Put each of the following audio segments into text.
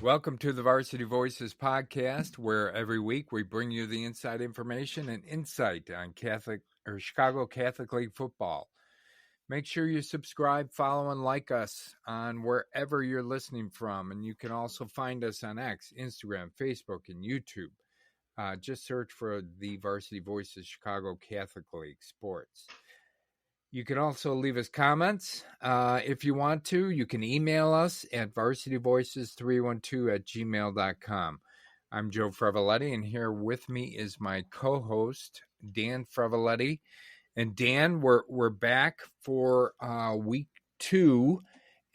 Welcome to the Varsity Voices podcast, where every week we bring you the inside information and insight on Chicago Catholic League football. Make sure you subscribe, follow, and like us on wherever you're listening from. And you can also find us on X, Instagram, Facebook, and YouTube. Just search for the Varsity Voices Chicago Catholic League Sports. You can also leave us comments if you want to. You can email us at varsityvoices312@gmail.com. I'm Joe Frevoletti, and here with me is my co-host, Dan Frevoletti. And Dan, we're back for week 2,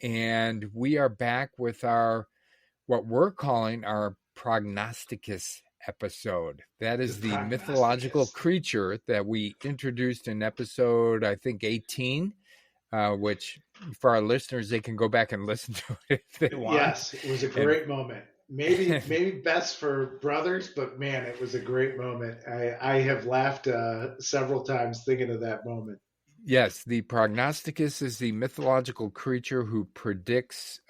and we are back with what we're calling our Prognosticus episode. That is the mythological creature that we introduced in episode, I think, 18, which for our listeners, they can go back and listen to it if they want. Yes, it was a great moment. Maybe best for brothers, but man, it was a great moment. I have laughed several times thinking of that moment. Yes, the Prognosticus is the mythological creature who predicts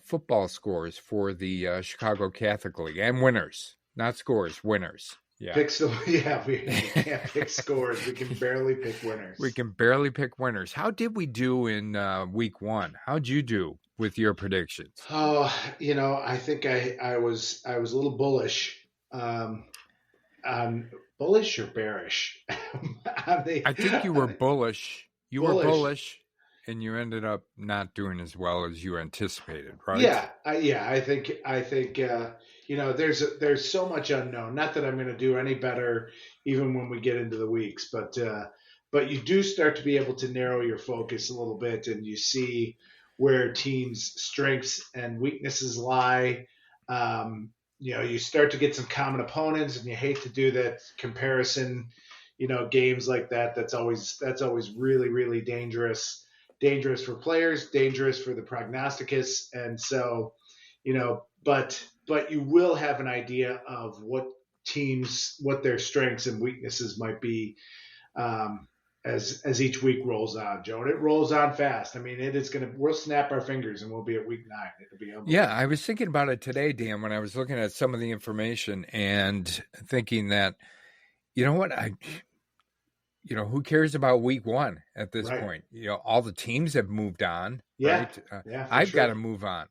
football scores for the Chicago Catholic League and winners. Not scores, winners. Yeah. We can't pick scores. We can barely pick winners. We can barely pick winners. How did we do in week 1? How'd you do with your predictions? Oh, I think I was a little bullish. Bullish or bearish? I think you were bullish. You were bullish, and you ended up not doing as well as you anticipated, right? Yeah. I think there's so much unknown. Not that I'm going to do any better, even when we get into the weeks, but you do start to be able to narrow your focus a little bit, and you see where teams' strengths and weaknesses lie. You start to get some common opponents, and you hate to do that comparison. Games like that. That's always really, really dangerous. Dangerous for players, dangerous for the prognosticus, and so, but you will have an idea of what their strengths and weaknesses might be as each week rolls on, Joe. And it rolls on fast. I mean, we'll snap our fingers and we'll be at week 9. It'll be unbelievable. Yeah, I was thinking about it today, Dan, when I was looking at some of the information and thinking that, who cares about week 1 at this point? All the teams have moved on. Yeah. Right? I've got to move on.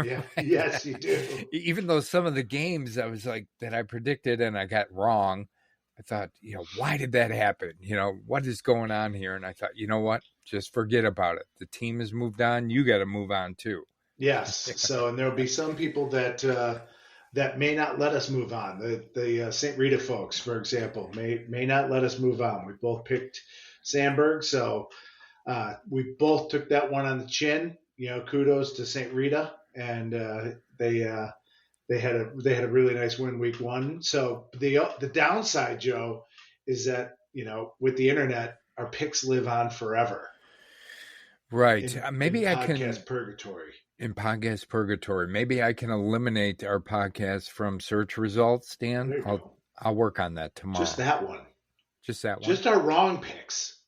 Yeah. Yes, you do. Even though some of the games I was like that I predicted and I got wrong, I thought, why did that happen? What is going on here? And I thought, you know what? Just forget about it. The team has moved on. You got to move on too. Yes. So, and there'll be some people that may not let us move on. The St. Rita folks, for example, may not let us move on. We both picked Sandberg, so we both took that one on the chin. Kudos to St. Rita, and they had a really nice win week 1. So the downside, Joe, is that with the internet, our picks live on forever. Right. Maybe I can purgatory. In podcast purgatory, maybe I can eliminate our podcast from search results, Dan. I'll work on that tomorrow. Just that one. Just that one. Just our wrong picks.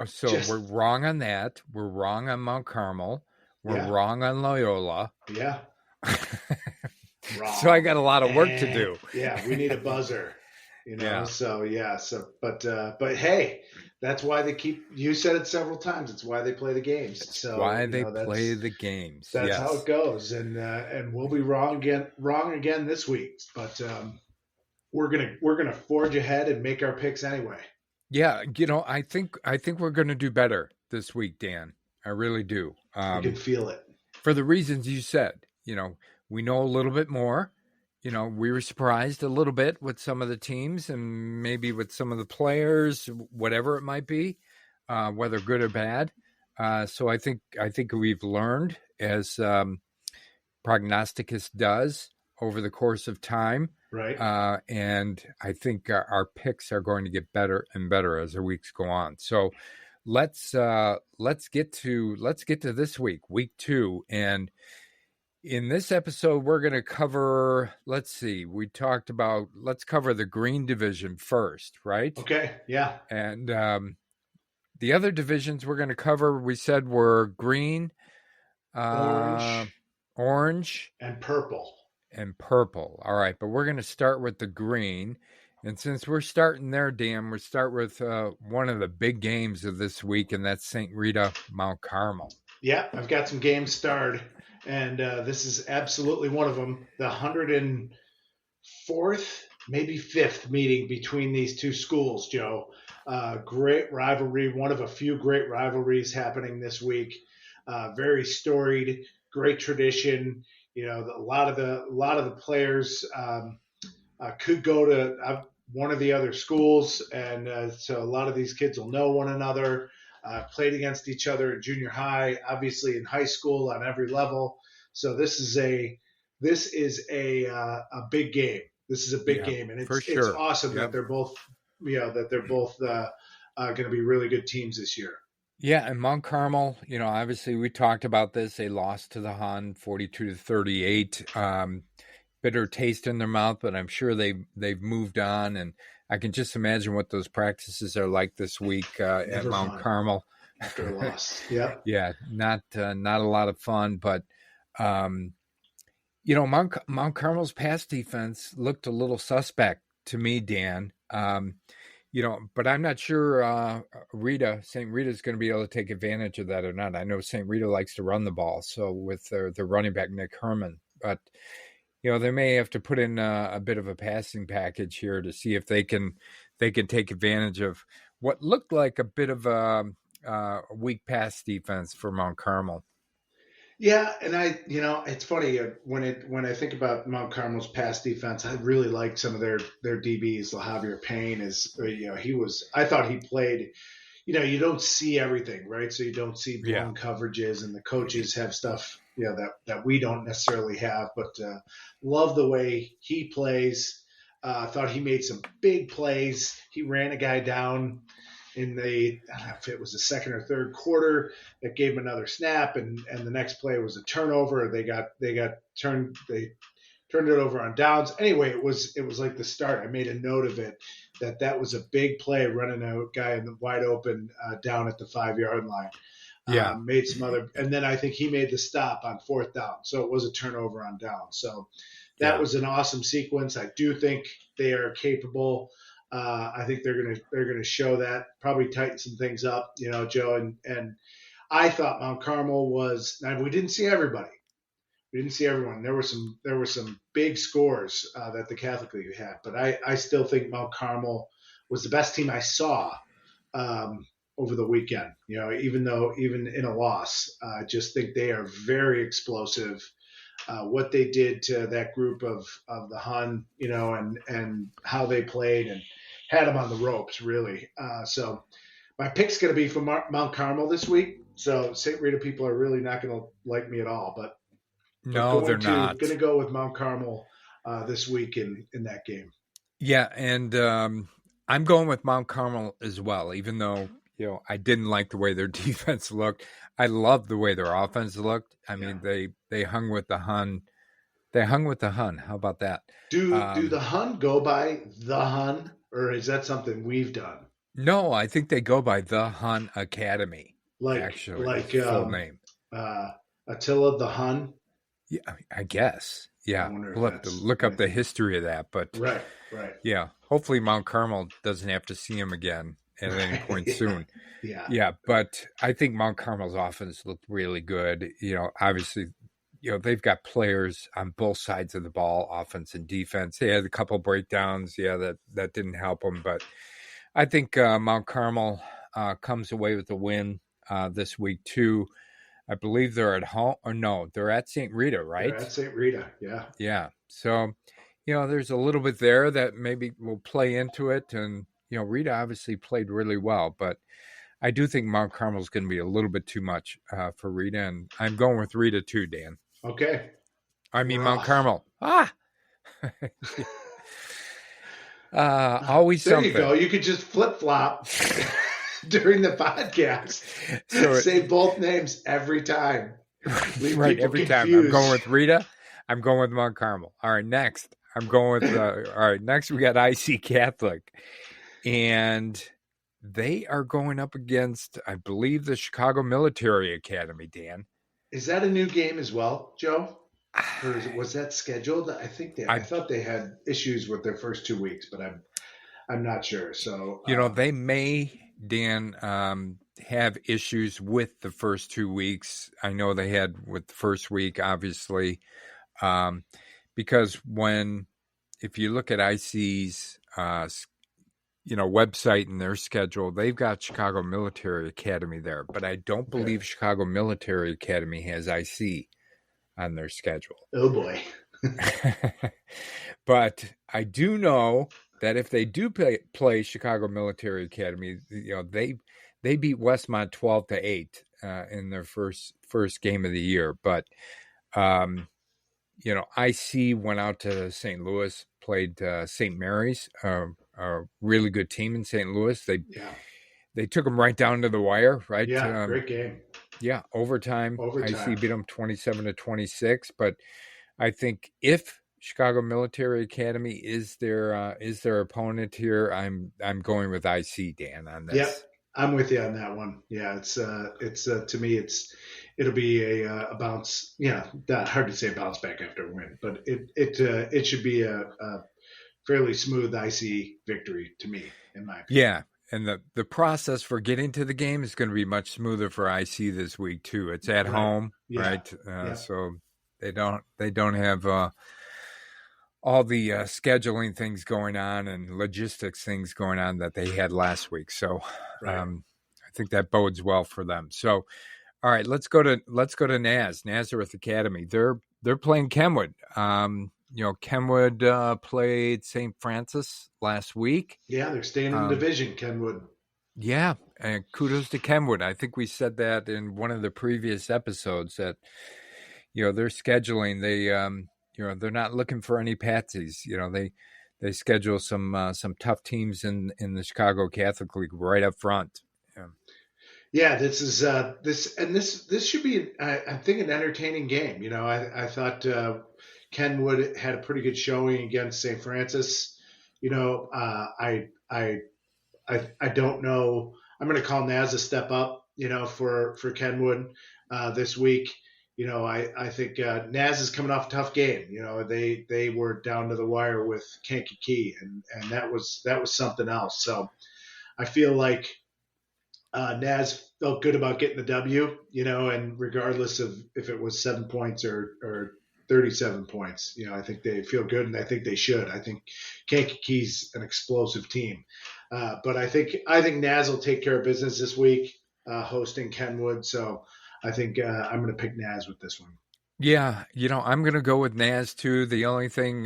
So we're wrong on that. We're wrong on Mount Carmel. We're wrong on Loyola. Yeah. Wrong. So I got a lot of work to do. Yeah, we need a buzzer. Yeah. So but hey, that's why you said it several times. It's why they play the games. So why they play the games. That's how it goes. And we'll be wrong again this week. But we're gonna forge ahead and make our picks anyway. Yeah, I think we're gonna do better this week, Dan. I really do. I can feel it. For the reasons you said. We know a little bit more. We were surprised a little bit with some of the teams and maybe with some of the players, whatever it might be, whether good or bad. So I think we've learned, as Prognosticus does, over the course of time. Right. And I think our picks are going to get better and better as the weeks go on. So let's get to this week, week 2, and in this episode, we're going to cover, let's cover the green division first, right? Okay, yeah. And the other divisions we're going to cover, we said, were green, orange, orange, and purple. and purple. All right, but we're going to start with the green. And since we're starting there, Dan, we'll start with one of the big games of this week, and that's St. Rita Mount Carmel. Yeah, I've got some games starred, and this is absolutely one of them. The 104th, maybe fifth meeting between these two schools, Joe. Great rivalry, one of a few great rivalries happening this week. Very storied, great tradition. You know, a lot of the players could go to one of the other schools, and so a lot of these kids will know one another. Played against each other in junior high, obviously in high school on every level. So this is a big game. This is a big Yeah, game, and for it's sure. awesome that Yep. they're both going to be really good teams this year. Yeah, and Mount Carmel, obviously we talked about this. They lost to the Hun 42-38. Bitter taste in their mouth, but I'm sure they've moved on, and I can just imagine what those practices are like this week at Never Mount fun Carmel. after a loss. Yep. Yeah, not a lot of fun, but Mount Carmel's pass defense looked a little suspect to me, Dan. But I'm not sure St. Rita's going to be able to take advantage of that or not. I know St. Rita likes to run the ball, so with their running back Nick Herman, but they may have to put in a bit of a passing package here to see if they can take advantage of what looked like a bit of a weak pass defense for Mount Carmel. Yeah, and it's funny when I think about Mount Carmel's pass defense, I really like some of their DBs. Javier Payne is, I thought he played. You don't see everything, right? So you don't see blown coverages, and the coaches have stuff, that we don't necessarily have. But love the way he plays. Thought he made some big plays. He ran a guy down in I don't know if it was the second or third quarter, that gave him another snap, and the next play was a turnover. They turned it over on downs. Anyway, it was like the start. I made a note of it that was a big play, running a guy in the wide open down at the 5-yard line. Yeah. Made some other, and then I think he made the stop on fourth down. So it was a turnover on down. So that was an awesome sequence. I do think they are capable. I think they're gonna show that, probably tighten some things up, Joe. And I thought Mount Carmel was. Now, we didn't see everybody. We didn't see everyone. There were some big scores that the Catholic League had, but I still think Mount Carmel was the best team I saw over the weekend. Even in a loss, I just think they are very explosive. What they did to that group of the Hun, and how they played and had them on the ropes, really. So my pick's going to be for Mount Carmel this week. So St. Rita people are really not going to like me at all, but no, they're not. Going to go with Mount Carmel this week in that game. Yeah, and I'm going with Mount Carmel as well, even though I didn't like the way their defense looked. I love the way their offense looked. I mean, they hung with the Hun. They hung with the Hun. How about that? Do the Hun go by the Hun, or is that something we've done? No, I think they go by the Hun Academy. Actually, full name. Attila the Hun. Yeah, I guess. Yeah, we'll have to look up the history of that. But right. Yeah, hopefully Mount Carmel doesn't have to see him again at any point soon. Yeah, but I think Mount Carmel's offense looked really good. Obviously, they've got players on both sides of the ball, offense and defense. They had a couple breakdowns. Yeah, that didn't help them, but I think Mount Carmel comes away with a win this week too. I believe they're at home, or no, they're at St. Rita, right? They're at St. Rita, yeah. Yeah. So, there's a little bit there that maybe will play into it. And, Rita obviously played really well, but I do think Mount Carmel is going to be a little bit too much for Rita. And I'm going with Rita too, Dan. Okay. I mean, Mount Carmel. Always there something. There you go. You could just flip-flop during the podcast. So say both names every time. Right, every time. I'm going with Rita. I'm going with Mount Carmel. All right, next. I'm going with, all right, next we got IC Catholic. And they are going up against, I believe, the Chicago Military Academy, Dan. Is that a new game as well, Joe? Or was that scheduled? I I, thought they had issues with their first 2 weeks, but I'm not sure. So they may, Dan, have issues with the first 2 weeks. I know they had with the first week, obviously, um, because if you look at IC's, website and their schedule, they've got Chicago Military Academy there, but I don't okay. believe Chicago Military Academy has IC on their schedule. Oh boy. But I do know that if they do play Chicago Military Academy, they beat Westmont 12-8 in their first game of the year. But IC went out to St. Louis, played St. Mary's, a really good team in St. Louis. Yeah. They took them right down to the wire, right? Yeah. Great game. Yeah, overtime. Overtime. IC beat them 27-26, but I think if Chicago Military Academy is their opponent here, I'm going with IC, Dan, on Yep. this. I'm with you on that one. Yeah, it's to me it'll be a bounce. Yeah, that hard to say bounce back after a win, but it should be a fairly smooth, icy victory to me, in my opinion. Yeah, and the process for getting to the game is going to be much smoother for IC this week too. It's at Right. home, Yeah. right? Yeah. So they don't have all the scheduling things going on and logistics things going on that they had last week. So Right. I think that bodes well for them. So all right, let's go to Nazareth Academy. They're playing Kenwood. Kenwood played St. Francis last week. Yeah, they're staying in the Um, division, Kenwood. yeah, and kudos to Kenwood. I think we said that in one of the previous episodes that their scheduling, they're not looking for any patsies. They schedule some tough teams in the Chicago Catholic League right up front. Yeah. Yeah, this is this should be I think an entertaining game. I thought Kenwood had a pretty good showing against St. Francis. I don't know. I'm going to call Naz a step up. For Kenwood this week. I think Naz is coming off a tough game. They were down to the wire with Kankakee, and that was something else. So I feel like Naz felt good about getting the W, and regardless of if it was 7 points or 37 points, I think they feel good, and I think they should. I think Kankakee's an explosive team, but I think Naz will take care of business this week, hosting Kenwood. So I think I'm going to pick Naz with this one. Yeah, I'm going to go with Naz too. The only thing,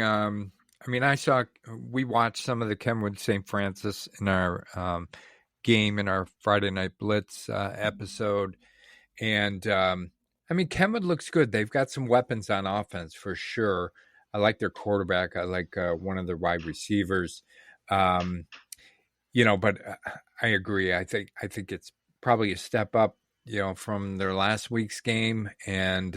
we watched some of the Kenwood St. Francis in our game in our Friday Night Blitz episode. And Kenwood looks good. They've got some weapons on offense for sure. I like their quarterback. I like one of their wide receivers. But I agree. I think it's probably a step up, from their last week's game, and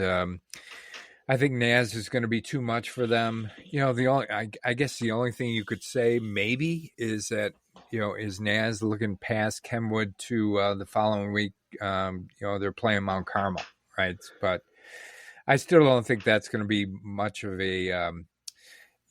I think Naz is going to be too much for them. I guess the only thing you could say maybe is that is Naz looking past Kenwood to the following week. They're playing Mount Carmel, right? But I still don't think that's going to be much of a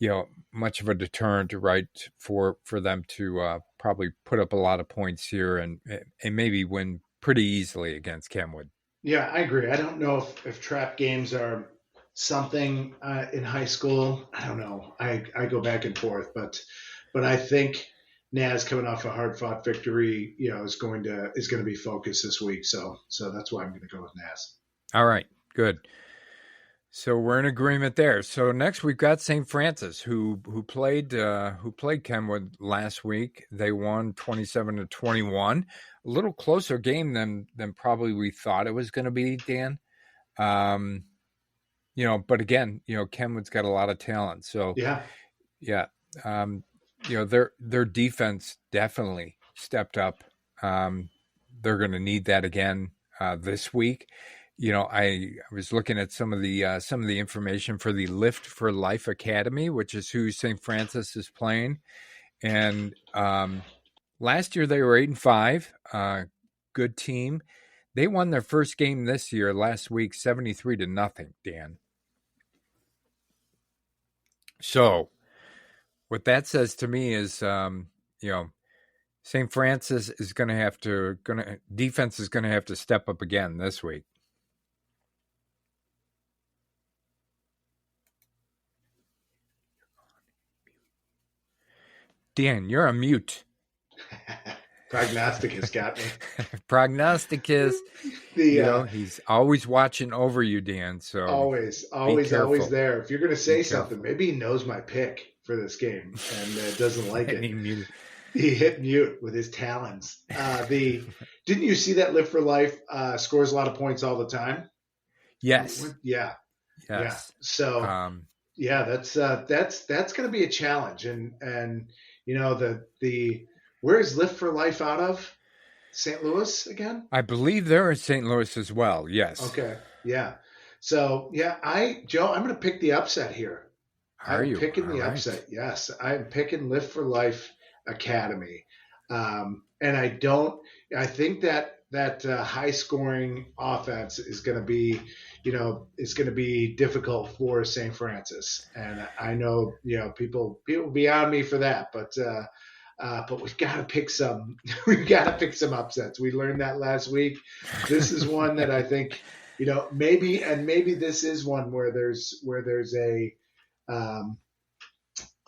deterrent, right, for them to probably put up a lot of points here and maybe win pretty easily against Kenwood. Yeah, I agree. I don't know if trap games are something in high school. I don't know. I go back and forth, but I think Naz coming off a hard fought victory, is going to be focused this week. So that's why I'm going to go with Naz. All right, good. So we're in agreement there. So next we've got St. Francis, who played Kenwood last week. They won 27-21. A little closer game than probably we thought it was going to be, Dan. But again, Kenwood's got a lot of talent. So Yeah, yeah, their defense definitely stepped up. They're going to need that again this week. I was looking at some of the information for the Lift for Life Academy, which is who St. Francis is playing, and last year they were 8-5, good team. They won their first game this year last week, 73-0. Dan. So what that says to me is, you know, St. Francis is going to have to defense is going to have to step up again this week. Dan, you're on mute. Prognosticus got me. Prognosticus, he's always watching over you, Dan. So always there. If you're going to say something, careful. maybe he knows my pick for this game and doesn't like it. He hit mute with his talons. Didn't you see that Live for Life scores a lot of points all the time? Yes. Yeah. Yes. So that's going to be a challenge, and where is Live for Life out of? St. Louis again? I believe they're in St. Louis as well. Yes. Okay. Yeah. So Joe, I'm going to pick the upset here. I'm picking the upset. Yes, I'm picking Live for Life Academy, and I think that high scoring offense is going to be, difficult for St. Francis, and I know people be on me for that, but we've got to pick some upsets. We learned that last week. This is one that I think maybe this is one where there's a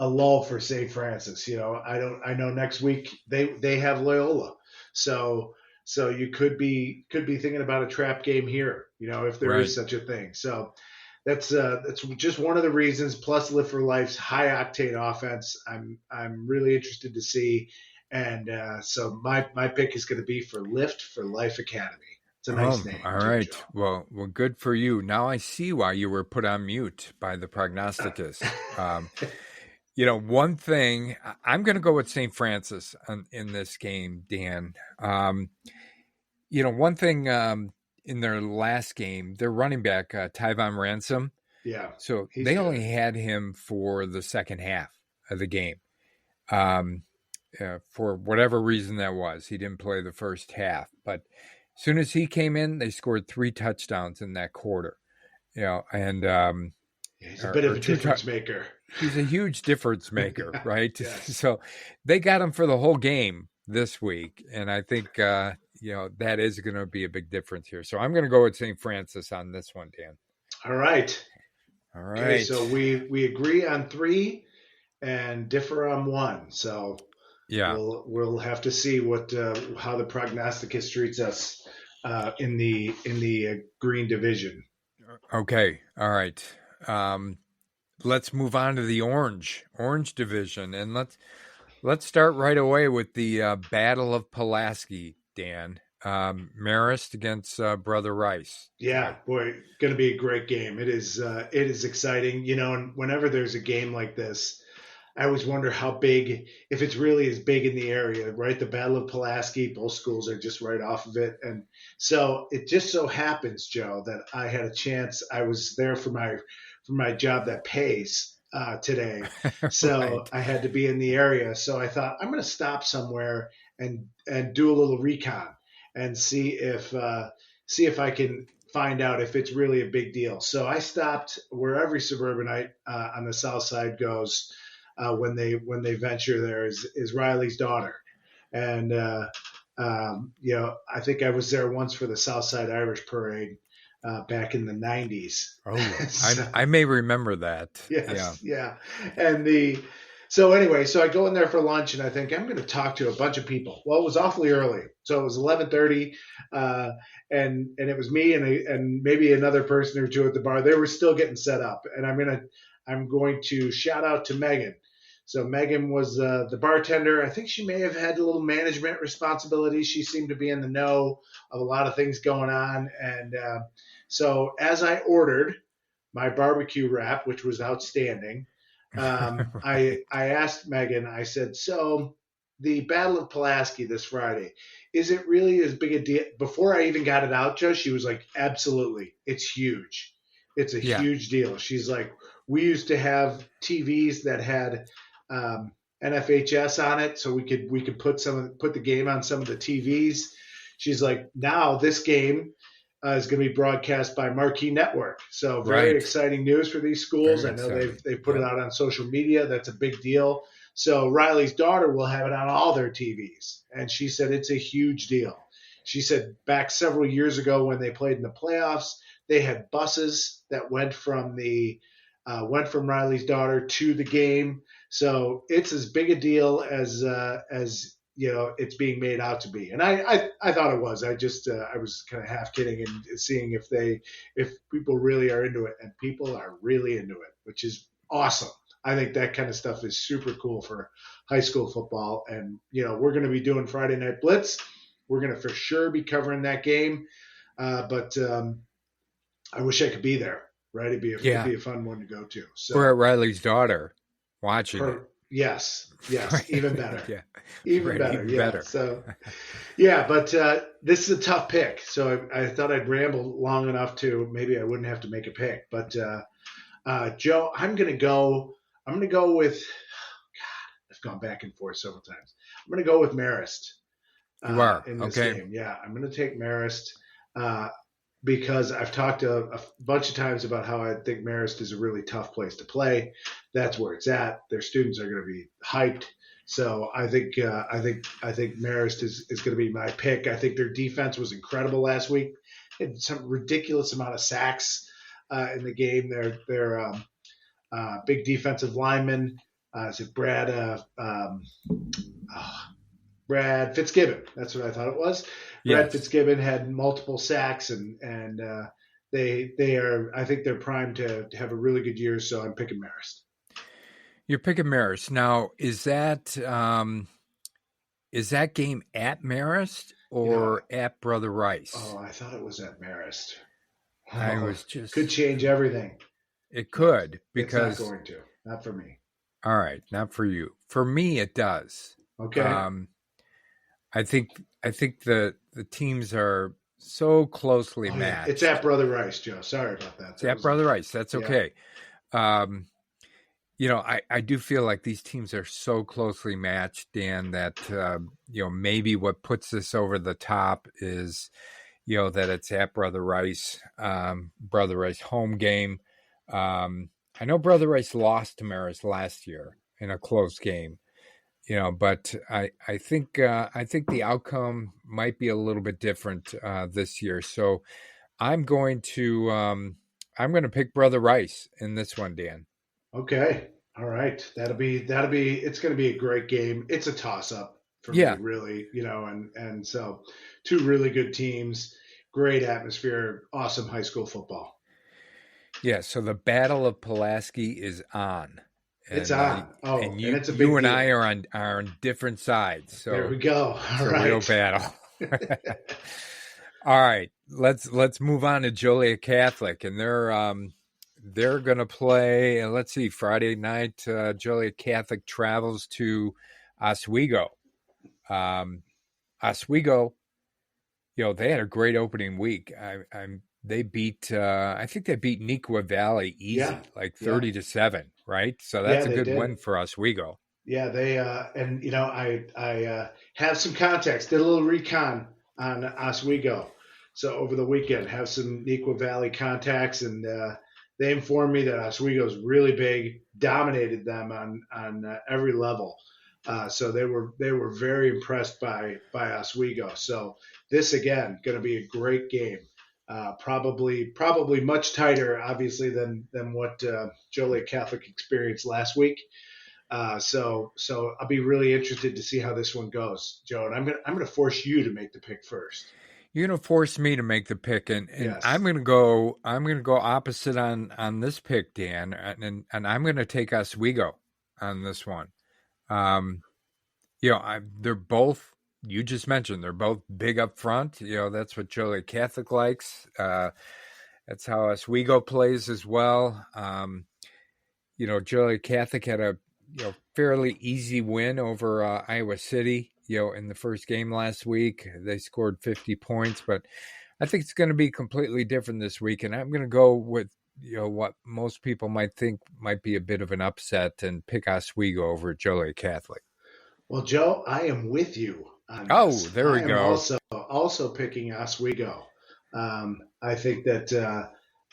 lull for St. Francis. I know next week they have Loyola, so you could be thinking about a trap game here. If there is such a thing. So that's just one of the reasons. Plus, Live for Life's high octane offense. I'm really interested to see, and so my pick is going to be for Lift for Life Academy. It's a nice name. All right. Well, good for you. Now I see why you were put on mute by the Prognosticus. One thing, I'm going to go with St. Francis in this game, Dan. One thing in their last game, their running back, Tyvon Ransom. Yeah. So they only had him for the second half of the game. For whatever reason that was. He didn't play the first half. But as soon as he came in, they scored 3 touchdowns in that quarter. And he's a bit of a difference maker. He's a huge difference maker, right? Yes. So they got him for the whole game this week, and I think that is going to be a big difference here. So I'm going to go with St. Francis on this one, Dan. All right. Okay, so we agree on 3 and differ on 1. So we'll have to see how the Prognosticus treats us in the green division. Okay. All right. Let's move on to the orange division, and let's start right away with the Battle of Pulaski, Dan. Marist against Brother Rice. Yeah, boy, going to be a great game. It is exciting, and whenever there's a game like this, I always wonder how big, if it's really as big in the area, right? The Battle of Pulaski, both schools are just right off of it. And so it just so happens, Joe, that I had a chance. I was there for my job that pays today. So I had to be in the area. So I thought I'm going to stop somewhere and do a little recon and see if I can find out if it's really a big deal. So I stopped where every suburbanite on the south side goes when they venture there is Riley's daughter. And I think I was there once for the Southside Irish Parade back in the 90s. Oh, I may remember that. Yes, yeah. And so I go in there for lunch and I think I'm going to talk to a bunch of people. Well, it was awfully early. So it was 11:30 and it was me and maybe another person or two at the bar. They were still getting set up. And I'm going to shout out to Megan. So Megan was the bartender. I think she may have had a little management responsibility. She seemed to be in the know of a lot of things going on. And so as I ordered my barbecue wrap, which was outstanding, I asked Megan, I said, so the Battle of Pulaski this Friday, is it really as big a deal? Before I even got it out, Joe, she was like, absolutely. It's huge. It's a huge deal. She's like, we used to have TVs that had NFHS on it, so we could put the game on some of the TVs. She's like, now this game is going to be broadcast by Marquee Network. So very Right. exciting news for these schools. Very I know exciting. they've put it Yep. out on social media. That's a big deal. So Riley's daughter will have it on all their TVs, and she said it's a huge deal. She said back several years ago when they played in the playoffs, they had buses that went from Riley's daughter to the game. So it's as big a deal as it's being made out to be. And I thought it was. I was kind of half kidding and seeing if people really are into it, and people are really into it, which is awesome. I think that kind of stuff is super cool for high school football. And we're going to be doing Friday Night Blitz. We're going to for sure be covering that game. But I wish I could be there. Right, it'd Yeah. be a fun one to go to. We're So, at Riley's daughter watching it. yes, Right. even better, Yeah. even Right. better. Even Yeah. better. So, yeah, but this is a tough pick. So I thought I'd ramble long enough to maybe I wouldn't have to make a pick. But Joe, I'm gonna go. I'm gonna go with. God, I've gone back and forth several times. I'm gonna go with Marist You are. in this Okay. game. Yeah, I'm gonna take Marist. Uh, because I've talked a bunch of times about how I think Marist is a really tough place to play. That's where it's at. Their students are going to be hyped. So I think Marist is going to be my pick. I think their defense was incredible last week. Had some ridiculous amount of sacks in the game. Their big defensive lineman is it Brad Fitzgibbon. That's what I thought it was. Brad Yes. Fitzgibbon had multiple sacks, and they are. I think they're primed to have a really good year. So I'm picking Marist. You're picking Marist. Now, is that game at Marist or at Brother Rice? Oh, I thought it was at Marist. I Oh, was just could change everything. It could It's not because going to. Not for me. all right, not for you. For me, it does. Okay. I think the teams are so closely Oh yeah, matched. it's at Brother Rice, Joe. Sorry about that. It's at Brother Rice. That's yeah. okay. I do feel like these teams are so closely matched, Dan, that maybe what puts this over the top is that it's at Brother Rice home game. I know Brother Rice lost to Marist last year in a close game, but I think the outcome might be a little bit different this year. So I'm going to pick Brother Rice in this one, Dan. Okay. All right. That'll be. It's going to be a great game. It's a toss up for me, Yeah. really. And so two really good teams, great atmosphere, awesome high school football. Yeah. So the Battle of Pulaski is on. It's on. And it's a big you and deal. I are on different sides. So there we go. It's a real battle. All right, let's move on to Joliet Catholic, and they're going to play. Let's see, Friday night. Joliet Catholic travels to Oswego. Oswego, they had a great opening week. They beat. I think they beat Neuqua Valley easy, like 30-7, right? So that's a good win for Oswego. Yeah, they and I have some context. Did a little recon on Oswego. So over the weekend, have some Neuqua Valley contacts, and they informed me that Oswego's really big, dominated them on every level. So they were very impressed by Oswego. So this again going to be a great game. Probably much tighter, obviously, than what Joliet Catholic experienced last week. So I'll be really interested to see how this one goes, Joe. And I'm gonna force you to make the pick first. You're gonna force me to make the pick, and yes. I'm gonna go opposite on this pick, Dan, and I'm gonna take Oswego on this one. They're both. You just mentioned they're both big up front. That's what Joliet Catholic likes. That's how Oswego plays as well. Joliet Catholic had a fairly easy win over Iowa City, in the first game last week. They scored 50 points, but I think it's going to be completely different this week. And I'm going to go with, what most people might think might be a bit of an upset and pick Oswego over Joliet Catholic. Well, Joe, I am with you on this. There we go. Also picking Oswego. I think that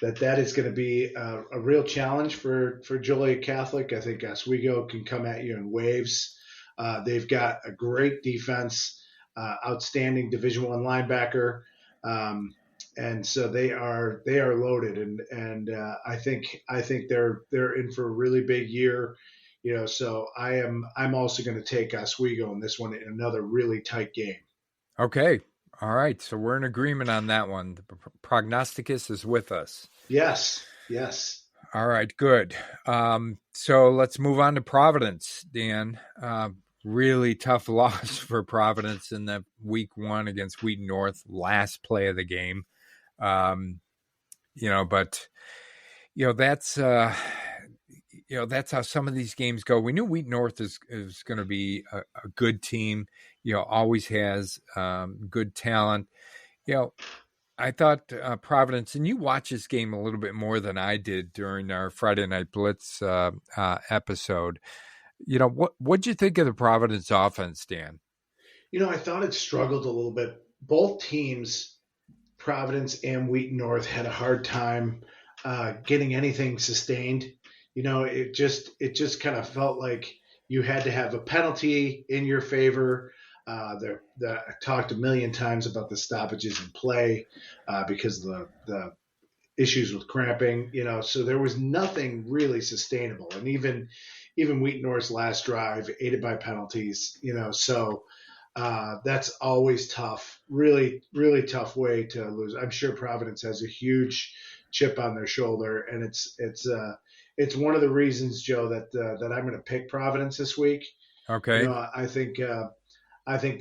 is going to be a real challenge for Joliet Catholic. I think Oswego can come at you in waves. They've got a great defense, outstanding Division I linebacker, and so they are loaded. And I think they're in for a really big year. So I'm also going to take Oswego in this one in another really tight game. Okay. All right. So we're in agreement on that one. The Prognosticus is with us. Yes, yes. All right. Good. So let's move on to Providence, Dan. Really tough loss for Providence in the week 1 against Wheaton North, last play of the game. But that's that's how some of these games go. We knew Wheaton North is going to be a good team. Always has good talent. I thought Providence, and you watched this game a little bit more than I did during our Friday Night Blitz episode. What'd you think of the Providence offense, Dan? I thought it struggled a little bit. Both teams, Providence and Wheaton North, had a hard time getting anything sustained. It just kind of felt like you had to have a penalty in your favor. I talked a million times about the stoppages in play because of the issues with cramping. So there was nothing really sustainable, and even Wheaton North's last drive aided by penalties. So that's always tough. Really, really tough way to lose. I'm sure Providence has a huge chip on their shoulder, and it's one of the reasons, Joe, that I'm going to pick Providence this week. Okay. I think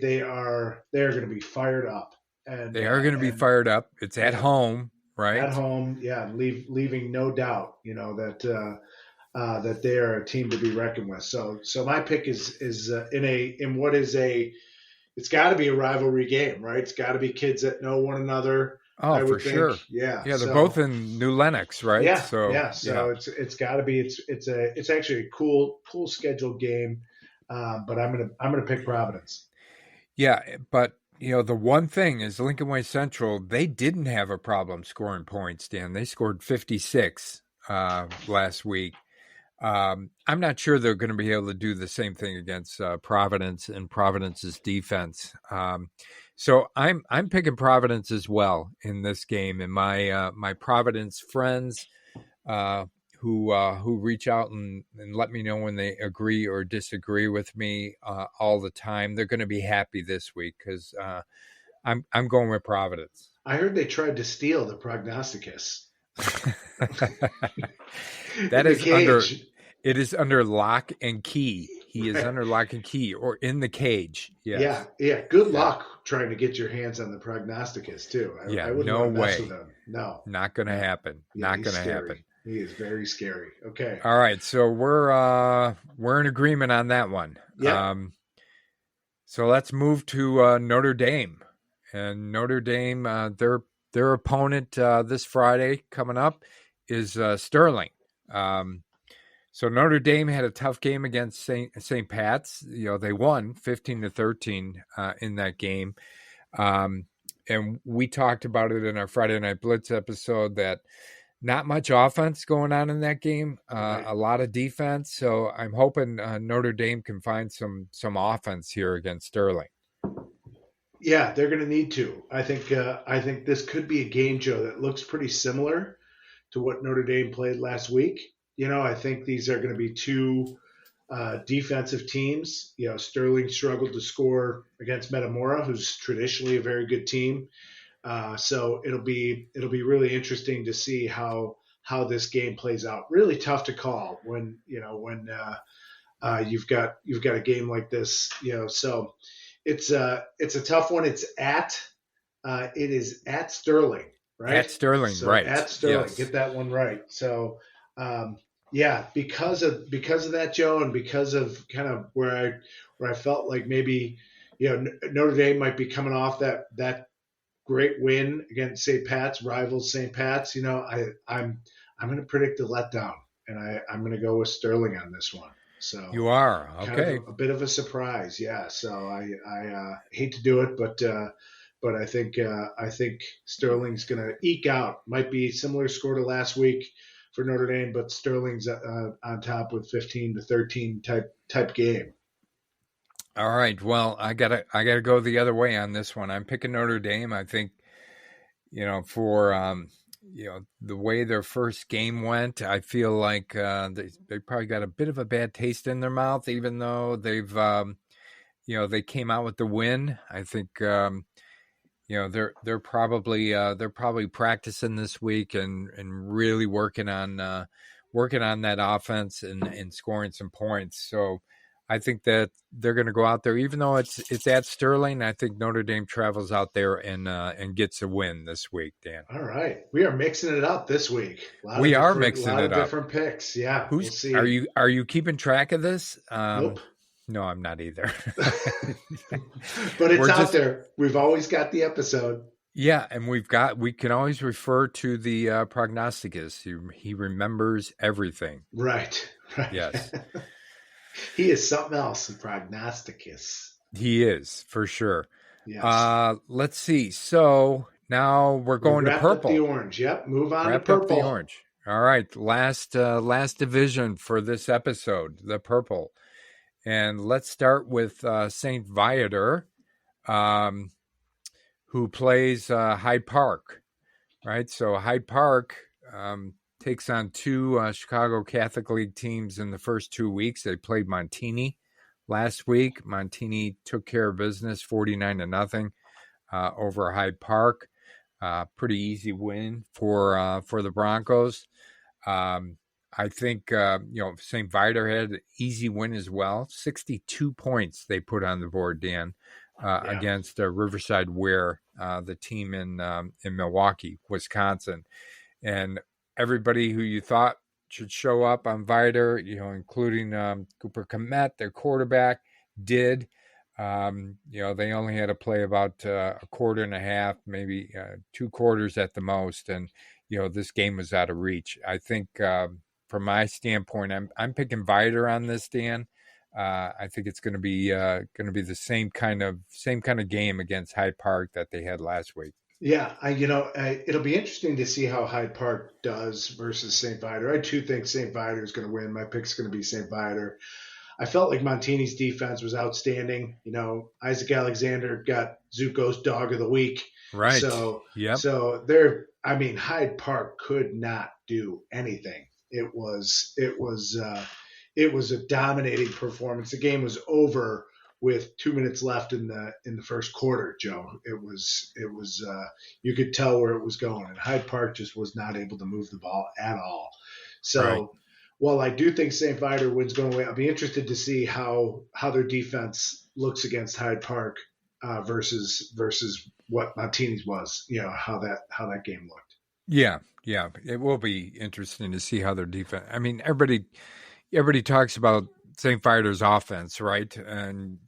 they're going to be fired up, and they are going to be fired up. It's at home, right? At home, yeah, leaving no doubt, that they are a team to be reckoned with. So my pick is in what is it's got to be a rivalry game, right? It's got to be kids that know one another. Oh, I would for sure. think. Yeah, they're both in New Lenox, right? Yeah, So it's got to be. It's actually a cool scheduled game, but I'm gonna pick Providence. Yeah, but the one thing is Lincoln Way Central, they didn't have a problem scoring points, Dan. They scored 56 last week. I'm not sure they're going to be able to do the same thing against Providence and Providence's defense. So I'm picking Providence as well in this game, and my Providence friends who reach out and let me know when they agree or disagree with me all the time, they're going to be happy this week because I'm going with Providence. I heard they tried to steal the Prognosticus. That is under. It is under lock and key. He is under lock and key, or in the cage. Yes. Yeah. Good luck trying to get your hands on the Prognosticus too. I wouldn't no want to mess way. with him. No, not going to happen. Yeah, not going to happen. He is very scary. Okay. All right, so we're in agreement on that one. Yeah. So let's move to Notre Dame, and Notre Dame, their opponent this Friday coming up is Sterling. So Notre Dame had a tough game against St. Pat's. They won 15-13 in that game. And we talked about it in our Friday Night Blitz episode that not much offense going on in that game, Right. A lot of defense. So I'm hoping Notre Dame can find some offense here against Sterling. Yeah, they're going to need to. I think this could be a game, Joe, that looks pretty similar to what Notre Dame played last week. I think these are going to be two defensive teams. Sterling struggled to score against Metamora, who's traditionally a very good team. So it'll be really interesting to see how this game plays out. Really tough to call when you've got a game like this. So it's a tough one. It is at Sterling, right? At Sterling, so right? At Sterling, yes. Get that one right. So because of that, Joe, and because of kind of where I felt like maybe Notre Dame might be coming off that great win against St. Pat's, rivals St. Pat's. I'm going to predict a letdown, and I'm going to go with Sterling on this one. So you are okay. Kind of a bit of a surprise, yeah. So I hate to do it, but but I think Sterling's going to eke out. Might be similar score to last week for Notre Dame, but Sterling's on top with 15-13 type game. All right. Well, I gotta go the other way on this one. I'm picking Notre Dame. I think for the way their first game went, I feel like they probably got a bit of a bad taste in their mouth, even though they came out with the win. I think they're probably practicing this week and really working on that offense and scoring some points. So I think that they're going to go out there, even though it's at Sterling. I think Notre Dame travels out there and gets a win this week, Dan. All right, we are mixing it up this week. We are mixing Lot it of up. different picks. Yeah, we'll Who's see. are you keeping track of this? Nope. No, I'm not either. But it's We're out just there. We've always got the episode. Yeah, and we can always refer to the Prognosticus. He remembers everything. Right. Yes, He is something else, Prognosticus. he is for sure. Yes. Let's see. So now we're We going to wrapped up the purple. orange. Yep. Move on to Wrapped up the purple. orange. All right, last division for this episode, the purple, and let's start with Saint Viator, um, who plays Hyde Park. Right, so Hyde Park takes on two Chicago Catholic League teams in the first 2 weeks. They played Montini last week. Montini took care of business, 49-0 over Hyde Park. Pretty easy win for the Broncos. I think St. Viator had an easy win as well. 62 points they put on the board, Dan, against Riverside Ware, the team in Milwaukee, Wisconsin, and everybody who you thought should show up on Viator, including Cooper Komet, their quarterback, did. They only had to play about a quarter and a half, maybe 2 quarters at the most, and this game was out of reach. I think from my standpoint, I'm picking Viator on this, Dan. I think it's going to be the same kind of game against Hyde Park that they had last week. Yeah, it'll be interesting to see how Hyde Park does versus St. Viator. I too think St. Viator is going to win. My pick's going to be St. Viator. I felt like Montini's defense was outstanding. Isaac Alexander got Zuko's dog of the week. Right. So, yep. So Hyde Park could not do anything. It was a dominating performance. The game was over with 2 minutes left in the first quarter, Joe. It was you could tell where it was going, and Hyde Park just was not able to move the ball at all. So right. While I do think St. Viator wins going away, I'll be interested to see how their defense looks against Hyde Park versus what Montini's was. How that game looked. Yeah, it will be interesting to see how their defense. I mean, everybody talks about St. Viator's offense, right? And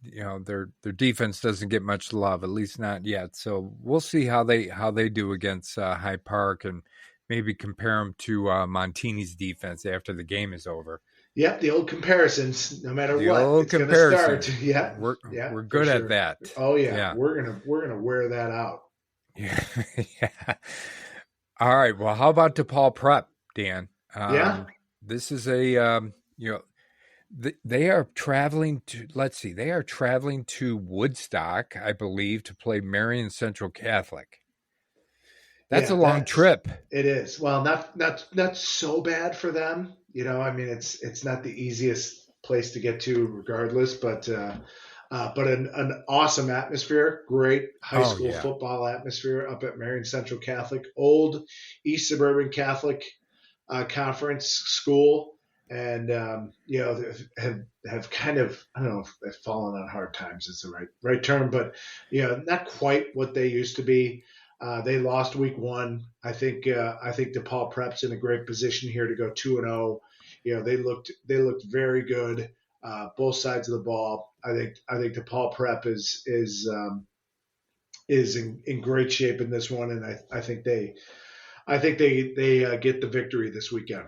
their defense doesn't get much love, at least not yet. So we'll see how they do against Hyde Park, and maybe compare them to Montini's defense after the game is over. Yep, the old comparisons. No matter the what, old it's going to start. Yeah, we're good at that. Oh yeah, we're gonna wear that out. Yeah, yeah. All right. Well, how about DePaul Prep, Dan? This is a they are traveling to. Let's see, they are traveling to Woodstock, I believe, to play Marion Central Catholic. That's a long trip. It is. Well, not so bad for them. It's not the easiest place to get to, regardless. But an awesome atmosphere. Great high school football atmosphere up at Marion Central Catholic, old East Suburban Catholic Conference school, and have kind of, I don't know if they've fallen on hard times is the right term, but not quite what they used to be. They lost week 1. I think DePaul Prep's in a great position here to go 2-0. They looked very good, both sides of the ball. I think DePaul Prep is in great shape in this one, and I think they get the victory this weekend.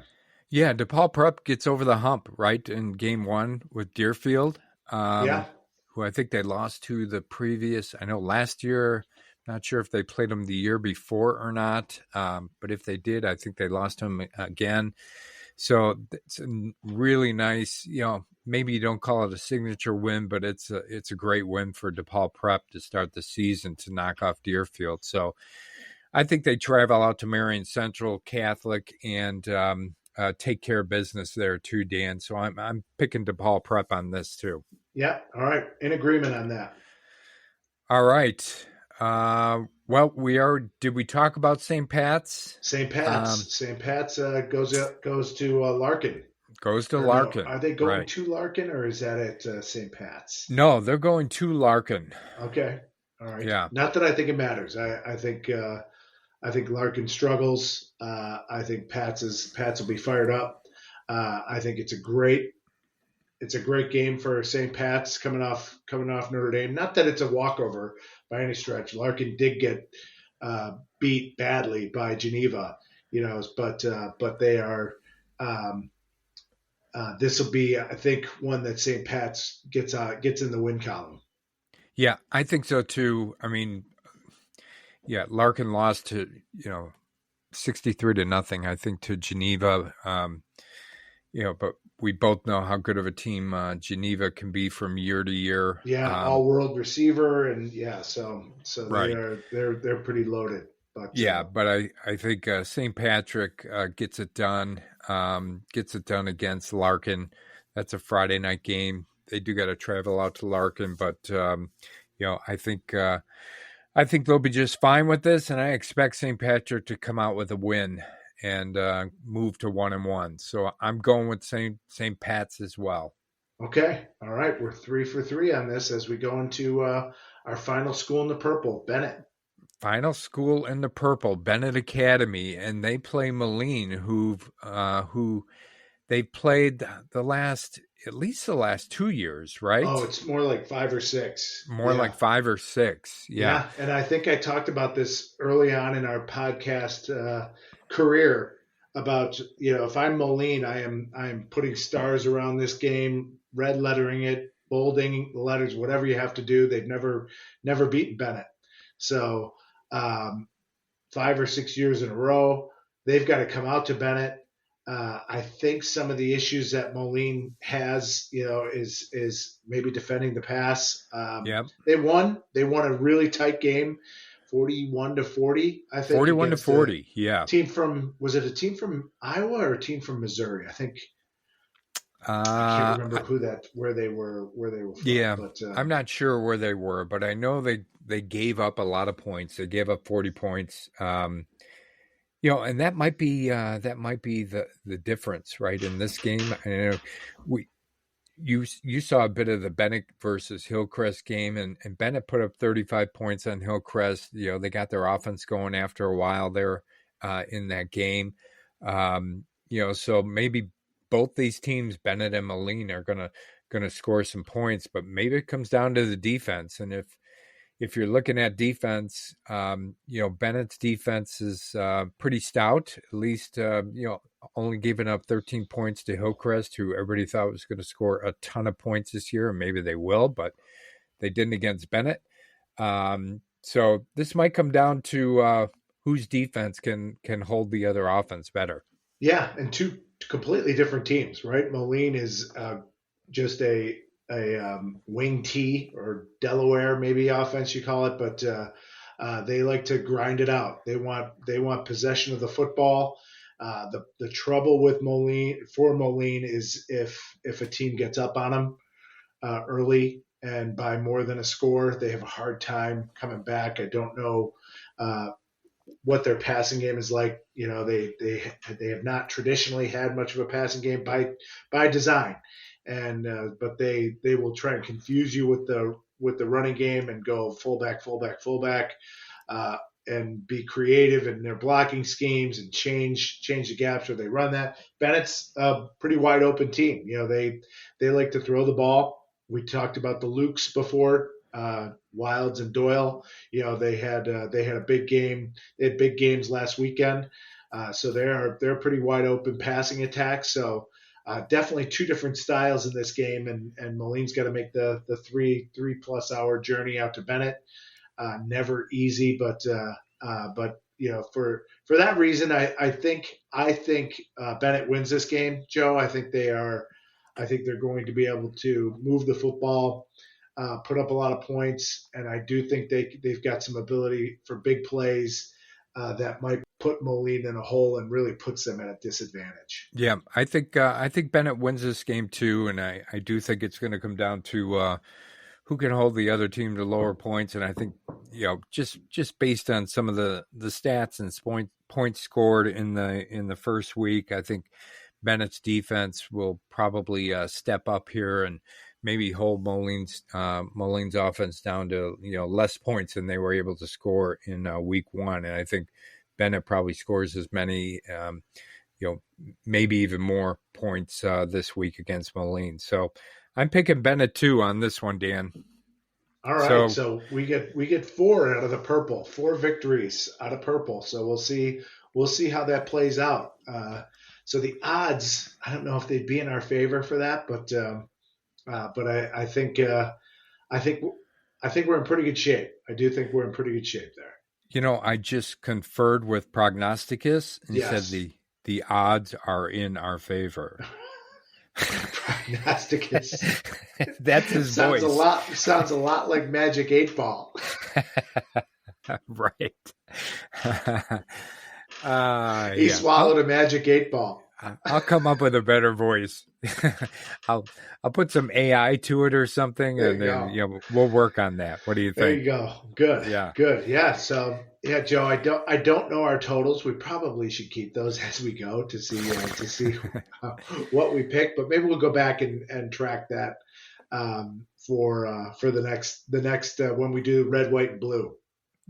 Yeah, DePaul Prep gets over the hump, right, in game 1 with Deerfield. Who I think they lost to the previous. I know last year Not sure if they played them the year before or not, but if they did, I think they lost them again. So it's a really nice, maybe you don't call it a signature win, but it's a great win for DePaul Prep to start the season to knock off Deerfield. So I think they travel out to Marion Central Catholic and take care of business there too, Dan. So I'm picking DePaul Prep on this too. Yeah. All right. In agreement on that. All right. Well, did we talk about St. Pat's? St. Pat's. St. Pat's goes to Larkin. Goes to Or no, Larkin. are they going Right. to Larkin or is that at St. Pat's? No, they're going to Larkin. Okay. All right. Yeah. Not that I think it matters. I think Larkin struggles. I think Pats will be fired up. I think it's a great game for St. Pat's coming off Notre Dame. Not that it's a walkover by any stretch. Larkin did get beat badly by Geneva, but they are. This will be, I think, one that St. Pat's gets in the win column. Yeah, I think so too. I mean, yeah, Larkin lost to 63-0, I think, to Geneva. But we both know how good of a team Geneva can be from year to year. Yeah, all world receiver, and yeah, so right. they're pretty loaded. But yeah, but I think St. Patrick gets it done. Gets it done against Larkin. That's a Friday night game. They do got to travel out to Larkin, but I think they'll be just fine with this, and I expect St. Patrick to come out with a win and move to 1-1. So I'm going with St. Pat's as well. Okay, all right, we're 3 for 3 on this as we go into our final school in the purple, Bennett. Final school in the purple, Bennett Academy, and they play Moline, who they played at least the last 2 years, right? Oh, it's more like 5 or 6. More like 5 or 6. Yeah, and I think I talked about this early on in our podcast career about if I'm Moline, I am putting stars around this game, red lettering it, bolding the letters, whatever you have to do. They've never beaten Bennett, so 5 or 6 years in a row, they've got to come out to Bennett. I think some of the issues that Moline has, is maybe defending the pass. They won a really tight game, 41-40. I think 41-40. Yeah. Was it a team from Iowa or a team from Missouri? I think. I can't remember where they were from. Yeah, but, I'm not sure where they were, but I know they gave up a lot of points. They gave up 40 points. And that might be the difference, right, in this game. I know you saw a bit of the Bennett versus Hillcrest game, and Bennett put up 35 points on Hillcrest. They got their offense going after a while there in that game. So maybe both these teams, Bennett and Moline, are gonna score some points, but maybe it comes down to the defense. And if you're looking at defense, Bennett's defense is pretty stout, at least, only giving up 13 points to Hillcrest, who everybody thought was going to score a ton of points this year, and maybe they will, but they didn't against Bennett. So this might come down to whose defense can hold the other offense better. Yeah, and two completely different teams, right? Moline is just a wing T or Delaware maybe offense you call it, but they like to grind it out. They want possession of the football. The trouble with Moline is if a team gets up on them early and by more than a score, they have a hard time coming back. I don't know what their passing game is like. They have not traditionally had much of a passing game by design. And but they will try and confuse you with the running game and go fullback, and be creative in their blocking schemes and change the gaps where they run that. Bennett's a pretty wide open team. They like to throw the ball. We talked about the Lukes before, Wilds and Doyle. They had a big game. They had big games last weekend, so they're pretty wide open passing attack. So. Definitely two different styles in this game, and Moline's got to make the 3+ hour journey out to Bennett. never easy, but for that reason, I think Bennett wins this game, Joe. I think they're going to be able to move the football, put up a lot of points, and I do think they've got some ability for big plays that might put Moline in a hole and really puts them at a disadvantage. Yeah, I think Bennett wins this game too, and I do think it's going to come down to who can hold the other team to lower points. And I think just based on some of the stats and points scored in the first week, I think Bennett's defense will probably step up here and maybe hold Moline's offense down to less points than they were able to score in week one. And I think Bennett probably scores as many. Maybe even more points this week against Moline. So I'm picking Bennett too on this one, Dan. All right, so we get 4 out of the purple, 4 victories out of purple. So we'll see how that plays out. So the odds, I don't know if they'd be in our favor for that, but I think we're in pretty good shape. I do think we're in pretty good shape there. I just conferred with Prognosticus and he Yes. said the odds are in our favor. Prognosticus. That's his sounds voice. Sounds a lot like Magic 8 Ball. Right. He swallowed a Magic 8 Ball. I'll come up with a better voice. I'll put some AI to it or something, and then we'll work on that. What do you think? There you go. Good. Yeah. Good. Yeah. So yeah, Joe, I don't know our totals. We probably should keep those as we go to see what we pick. But maybe we'll go back and track that for the next when we do red, white, and blue.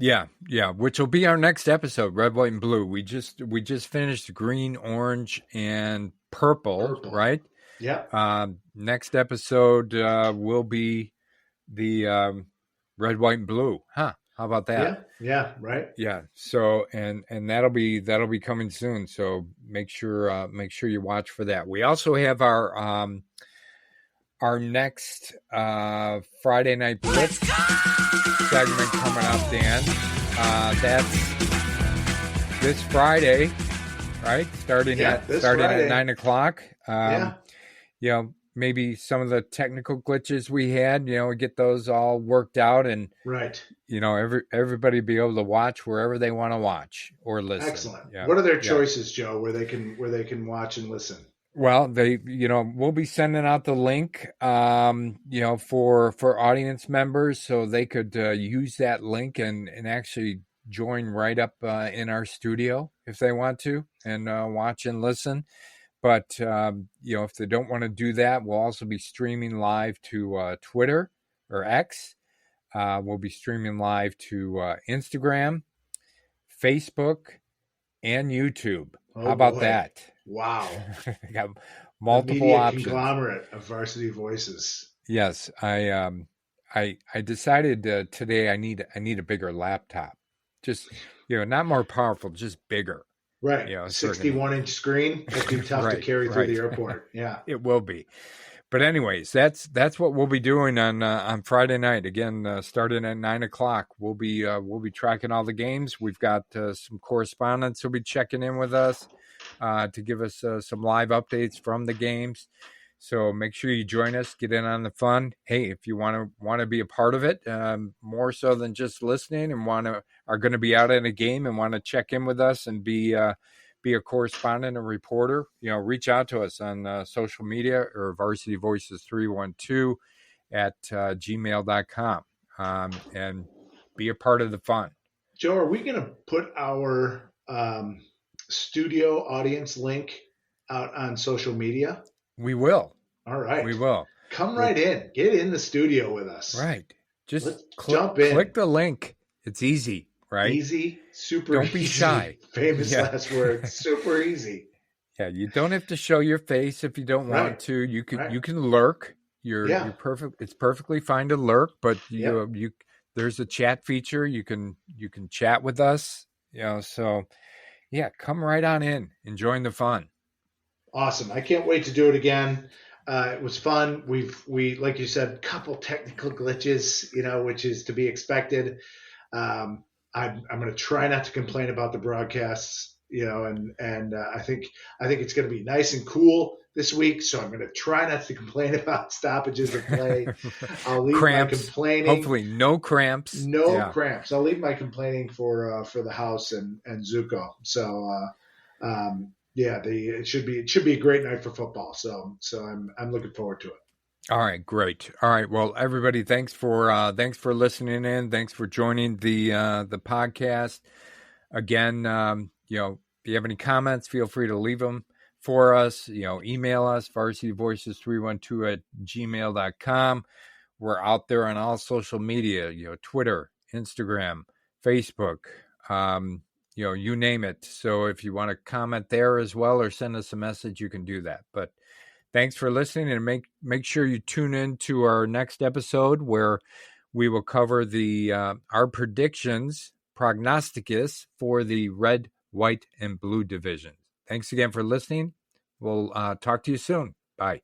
Yeah, which will be our next episode, red, white, and blue. We just finished green, orange, and purple. Right? Yeah. Next episode will be the red, white, and blue. Huh? How about that? Yeah. Right. Yeah. So and that'll be coming soon. So make sure you watch for that. We also have our next Friday Night Blitz segment coming up, Dan. That's this Friday, right? Starting at 9:00. Maybe some of the technical glitches we had, we get those all worked out, and right. Everybody be able to watch wherever they want to watch or listen. Excellent. Yeah. What are their choices, Joe, where they can watch and listen? Well, we'll be sending out the link, for audience members, so they could use that link and actually join right up in our studio if they want to and watch and listen. But if they don't want to do that, we'll also be streaming live to Twitter or X. We'll be streaming live to Instagram, Facebook, and YouTube. How about that? Wow. Got multiple options. Conglomerate of Varsity Voices. Yes, I decided today I need a bigger laptop. Just not more powerful, just bigger. Right. 61-inch screen. That'd be tough to carry through the airport. Yeah. It will be. But anyways, that's what we'll be doing on Friday night. Again, starting at 9:00. We'll be tracking all the games. We've got some correspondents who'll be checking in with us to give us some live updates from the games. So make sure you join us, get in on the fun. Hey, if you want to be a part of it, more so than just listening, and are going to be out in a game and want to check in with us and be a correspondent or reporter, reach out to us on social media or Varsity Voices 312 at gmail.com and be a part of the fun. Joe, are we going to put our studio audience link out on social media? We will. All right. We will. Come right in. Get in the studio with us. Right. Just jump in. Click the link. It's easy, right? Easy, super Don't be shy. Famous last word. Super easy. Yeah, you don't have to show your face if you don't want to. You can lurk. You're perfect. It's perfectly fine to lurk, but you there's a chat feature. You can chat with us. So come right on in and join the fun. Awesome. I can't wait to do it again. It was fun. We like you said, couple technical glitches, which is to be expected. I'm going to try not to complain about the broadcasts, and I think it's going to be nice and cool this week. So I'm going to try not to complain about stoppages of play. I'll leave my Cramps. complaining. Hopefully, no cramps. No Yeah. cramps. I'll leave my complaining for the house and Zuko. So yeah, it should be a great night for football. So I'm looking forward to it. All right, great. All right, well, everybody, thanks for listening in. Thanks for joining the podcast. Again, if you have any comments, feel free to leave them for us. Email us varsityvoices312@gmail.com. We're out there on all social media. Twitter, Instagram, Facebook. You name it. So if you want to comment there as well or send us a message, you can do that. But thanks for listening, and make sure you tune in to our next episode where we will cover our predictions, Prognosticus, for the red, white, and blue divisions. Thanks again for listening. We'll talk to you soon. Bye.